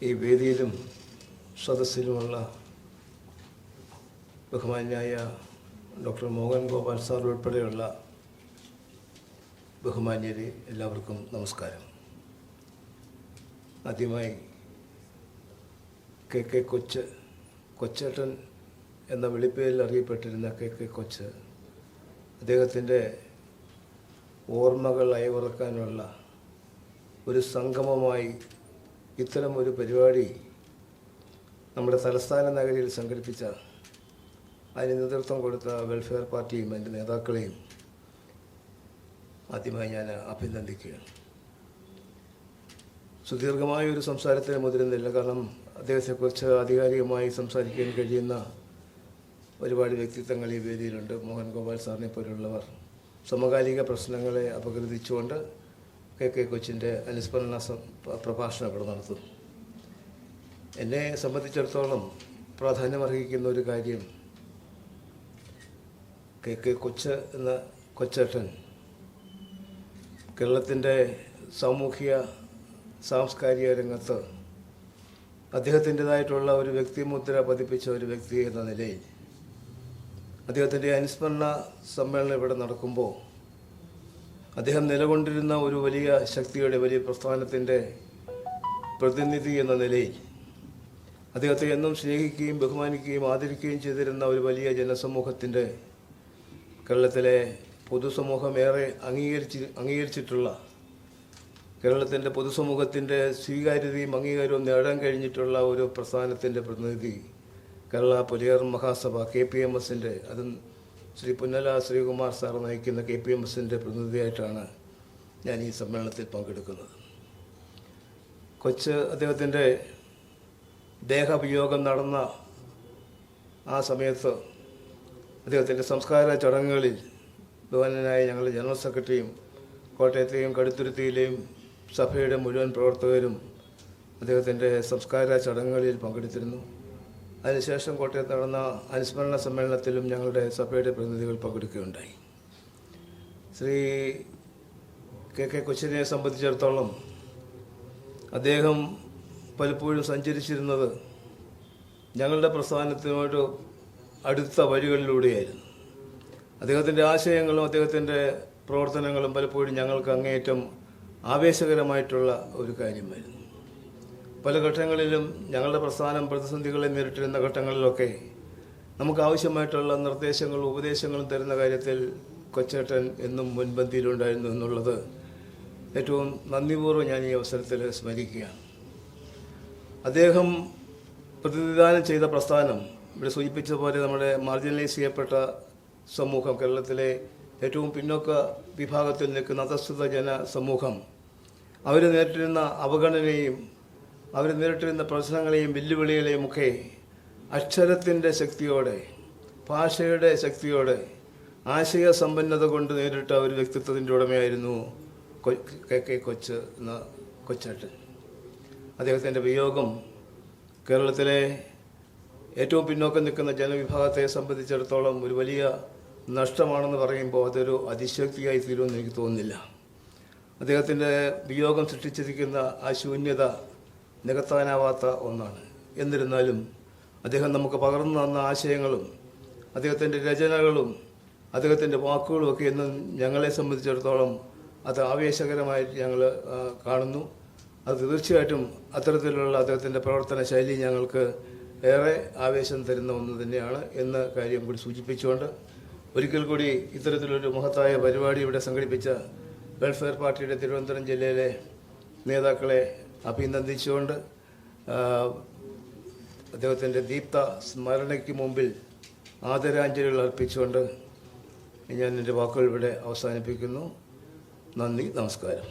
ഈ വേദിയിലും സദസ്സിലുമുള്ള ബഹുമാന്യായ doctor Mohan Gopal sir ഉൾപ്പെടെയുള്ള ബഹുമാന്യരെ എല്ലാവർക്കും നമസ്കാരം. ആദ്യമായി കെ കൊച്ചേട്ടൻ എന്ന വിളിപ്പേരിൽ അറിയപ്പെട്ടിരുന്ന കെ കൊച്ച്, അദ്ദേഹത്തിൻ്റെ ഓർമ്മകൾ അയവിറക്കാനുള്ള ഒരു സംഗമമായി ഇത്തരം ഒരു പരിപാടി നമ്മുടെ തലസ്ഥാന നഗരിയിൽ സംഘടിപ്പിച്ച അതിന് നേതൃത്വം കൊടുത്ത വെൽഫെയർ പാർട്ടിയും അതിൻ്റെ നേതാക്കളെയും ആദ്യമായി ഞാൻ അഭിനന്ദിക്കുകയാണ്. സുദീർഘമായ ഒരു സംസാരത്തിന് മുതിരുന്നില്ല, കാരണം അദ്ദേഹത്തെക്കുറിച്ച് ആധികാരികമായി സംസാരിക്കാൻ കഴിയുന്ന ഒരുപാട് വ്യക്തിത്വങ്ങൾ ഈ വേദിയിലുണ്ട്. മോഹൻ ഗോപാൽ സാറിനെ പോലുള്ളവർ സമകാലിക പ്രശ്നങ്ങളെ അപഗ്രഥിച്ചുകൊണ്ട് കെ കൊച്ചിൻ്റെ അനുസ്മരണ പ്രഭാഷണം ഇവിടെ നടത്തുന്നു. എന്നെ സംബന്ധിച്ചിടത്തോളം പ്രാധാന്യമർഹിക്കുന്ന ഒരു കാര്യം, കെ കൊച്ച് എന്ന കൊച്ചേട്ടൻ കേരളത്തിൻ്റെ സാമൂഹിക സാംസ്കാരിക രംഗത്ത് അദ്ദേഹത്തിൻ്റെതായിട്ടുള്ള ഒരു വ്യക്തിമുദ്ര പതിപ്പിച്ച ഒരു വ്യക്തി എന്ന നിലയിൽ അദ്ദേഹത്തിൻ്റെ അനുസ്മരണ സമ്മേളനം ഇവിടെ നടക്കുമ്പോൾ അദ്ദേഹം നിലകൊണ്ടിരുന്ന ഒരു വലിയ ശക്തിയുടെ, വലിയ പ്രസ്ഥാനത്തിൻ്റെ പ്രതിനിധി എന്ന നിലയിൽ അദ്ദേഹത്തെ എന്നും സ്നേഹിക്കുകയും ബഹുമാനിക്കുകയും ആദരിക്കുകയും ചെയ്തിരുന്ന ഒരു വലിയ ജനസമൂഹത്തിൻ്റെ, കേരളത്തിലെ പൊതുസമൂഹം ഏറെ അംഗീകരിച്ചിട്ടുള്ള, കേരളത്തിൻ്റെ പൊതുസമൂഹത്തിൻ്റെ സ്വീകാര്യതയും അംഗീകാരവും നേടാൻ കഴിഞ്ഞിട്ടുള്ള ഒരു പ്രസ്ഥാനത്തിൻ്റെ പ്രതിനിധി, കേരള പുലിയർ മഹാസഭ KPMSൻ്റെ, അതും ശ്രീ പുന്നല ശ്രീകുമാർ സാർ നയിക്കുന്ന KPMSൻ്റെ പ്രതിനിധിയായിട്ടാണ് ഞാൻ ഈ സമ്മേളനത്തിൽ പങ്കെടുക്കുന്നത്. കൊച്ച് അദ്ദേഹത്തിൻ്റെ ദേഹവിയോഗം നടന്ന ആ സമയത്ത് അദ്ദേഹത്തിൻ്റെ സംസ്കാര ചടങ്ങുകളിൽ ബഹുമാന്യനായ ഞങ്ങളുടെ ജനറൽ സെക്രട്ടറിയും കോട്ടയത്തെയും കടുത്തുരുത്തിയിലെയും സഭയുടെ മുഴുവൻ പ്രവർത്തകരും അദ്ദേഹത്തിൻ്റെ സംസ്കാര ചടങ്ങുകളിൽ പങ്കെടുത്തിരുന്നു. അതിനുശേഷം കോട്ടയത്ത് നടന്ന അനുസ്മരണ സമ്മേളനത്തിലും ഞങ്ങളുടെ സഭയുടെ പ്രതിനിധികൾ പങ്കെടുക്കുകയുണ്ടായി. ശ്രീ കെ കൊച്ചിനെ സംബന്ധിച്ചിടത്തോളം അദ്ദേഹം പലപ്പോഴും സഞ്ചരിച്ചിരുന്നത് ഞങ്ങളുടെ പ്രസ്ഥാനത്തിനോട് അടുത്ത വഴികളിലൂടെയായിരുന്നു. അദ്ദേഹത്തിൻ്റെ ആശയങ്ങളും അദ്ദേഹത്തിൻ്റെ പ്രവർത്തനങ്ങളും പലപ്പോഴും ഞങ്ങൾക്ക് അങ്ങേയറ്റം ആവേശകരമായിട്ടുള്ള ഒരു കാര്യമായിരുന്നു. പല ഘട്ടങ്ങളിലും ഞങ്ങളുടെ പ്രസ്ഥാനം പ്രതിസന്ധികളെ നേരിട്ടിരുന്ന ഘട്ടങ്ങളിലൊക്കെ നമുക്ക് ആവശ്യമായിട്ടുള്ള നിർദ്ദേശങ്ങളും ഉപദേശങ്ങളും തരുന്ന കാര്യത്തിൽ കൊച്ചേട്ടൻ എന്നും മുൻപന്തിയിലുണ്ടായിരുന്നു എന്നുള്ളത് ഏറ്റവും നന്ദിപൂർവ്വം ഞാൻ ഈ അവസരത്തിൽ സ്മരിക്കുകയാണ്. അദ്ദേഹം പ്രതിനിധാനം ചെയ്ത പ്രസ്ഥാനം, ഇവിടെ സൂചിപ്പിച്ചതുപോലെ നമ്മുടെ മാർജിനലൈസ് ചെയ്യപ്പെട്ട സമൂഹം, കേരളത്തിലെ ഏറ്റവും പിന്നോക്ക വിഭാഗത്തിൽ നിൽക്കുന്ന അധസ്ഥിത ജനസമൂഹം, അവർ നേരിട്ടിരുന്ന അവഗണനയും അവർ നേരിട്ടിരുന്ന പ്രശ്നങ്ങളെയും വെല്ലുവിളികളെയും ഒക്കെ അക്ഷരത്തിൻ്റെ ശക്തിയോടെ, ഭാഷയുടെ ശക്തിയോടെ, ആശയ സമ്പന്നത കൊണ്ട് നേരിട്ട ഒരു വ്യക്തിത്വത്തിൻ്റെ ഉടമയായിരുന്നു കെ കൊച്ച് എന്ന കൊച്ചേട്ടൻ. അദ്ദേഹത്തിൻ്റെ വിയോഗം കേരളത്തിലെ ഏറ്റവും പിന്നോക്കം നിൽക്കുന്ന ജനവിഭാഗത്തെ സംബന്ധിച്ചിടത്തോളം ഒരു വലിയ നഷ്ടമാണെന്ന് പറയുമ്പോൾ അതൊരു അതിശക്തിയായി തീരുമെന്ന് എനിക്ക് തോന്നുന്നില്ല. അദ്ദേഹത്തിൻ്റെ വിയോഗം സൃഷ്ടിച്ചിരിക്കുന്ന ആ ശൂന്യത നികത്താനാവാത്ത ഒന്നാണ്. എന്നിരുന്നാലും അദ്ദേഹം നമുക്ക് പകർന്നു തന്ന ആശയങ്ങളും അദ്ദേഹത്തിൻ്റെ രചനകളും അദ്ദേഹത്തിൻ്റെ വാക്കുകളും ഒക്കെ എന്നും ഞങ്ങളെ സംബന്ധിച്ചിടത്തോളം അത് ആവേശകരമായിട്ട് ഞങ്ങൾ കാണുന്നു. അത് തീർച്ചയായിട്ടും അത്തരത്തിലുള്ള അദ്ദേഹത്തിൻ്റെ പ്രവർത്തന ശൈലി ഞങ്ങൾക്ക് ഏറെ ആവേശം തരുന്ന ഒന്ന് തന്നെയാണ് എന്ന കാര്യം കൂടി സൂചിപ്പിച്ചുകൊണ്ട് ഒരിക്കൽ കൂടി ഇത്തരത്തിലൊരു മഹത്തായ പരിപാടി ഇവിടെ സംഘടിപ്പിച്ച വെൽഫെയർ പാർട്ടിയുടെ തിരുവനന്തപുരം ജില്ലയിലെ നേതാക്കളെ അഭിനന്ദിച്ചുകൊണ്ട് അദ്ദേഹത്തിൻ്റെ ദീപ്ത സ്മരണയ്ക്ക് മുമ്പിൽ ആദരാഞ്ജലികൾ അർപ്പിച്ചുകൊണ്ട് ഞാൻ എൻ്റെ വാക്കുകൾ ഇവിടെ അവസാനിപ്പിക്കുന്നു. നന്ദി, നമസ്കാരം.